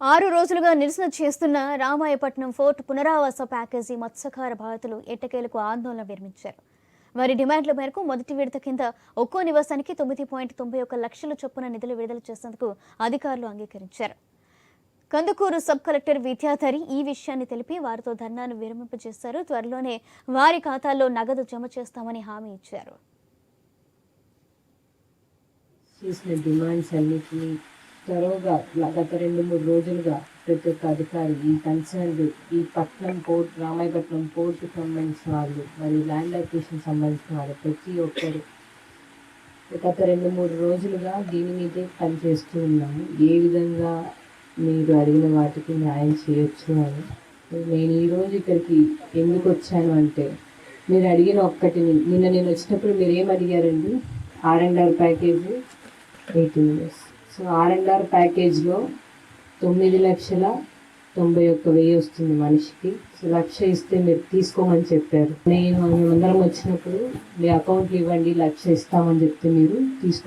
6 రోజులుగా నిరసన చేస్తున్న రామాయపట్నం ఫోర్ట్ పునరావాస ప్యాకేజీ మత్స్యకార బాధితులు ఎట్టకేలకు ఆందోళన విరమించారు. వారి డిమాండ్ల మేరకు మొదటి విడత కింద ఒక్కో నివాసానికి 9.91 లక్షల చొప్పున నిధులు విడుదల చేసేందుకు అధికారులు అంగీకరించారు. కందుకూరు సబ్ కలెక్టర్ విద్యాధరి ఈ విషయాన్ని తెలిపి వారితో ధర్నాను విరమింపజేశారు. త్వరలోనే వారి ఖాతాల్లో నగదు జమ చేస్తామని హామీ ఇచ్చారు. త్వరగా గత 2-3 రోజులుగా ప్రతి ఒక్క అధికారి ఈ కన్సర్న్ ఈ పట్నం పోర్ట్ రామాయపట్నం పోర్టుకు సంబంధించిన వాళ్ళు మరియు ల్యాండ్ అక్విజిషన్ సంబంధించిన వాళ్ళు ప్రతి ఒక్కరు గత 2-3 రోజులుగా దీని మీదే పనిచేస్తూ ఉన్నాము. ఏ విధంగా మీరు అడిగిన వాటికి న్యాయం చేయొచ్చు అని. నేను ఈరోజు ఇక్కడికి ఎందుకు వచ్చాను అంటే, మీరు అడిగిన ఒక్కటిని నిన్న నేను వచ్చినప్పుడు మీరు ఏం అడిగారండి? R&R package 18 years. So R&R ప్యాకేజ్లో 9,91,000 వస్తుంది మనిషికి. సో 1,00,000 ఇస్తే మీరు తీసుకోమని చెప్పారు. మేమందరం వచ్చినప్పుడు మీ అకౌంట్లు ఇవ్వండి 1,00,000 ఇస్తామని చెప్తే మీరు తీసుకో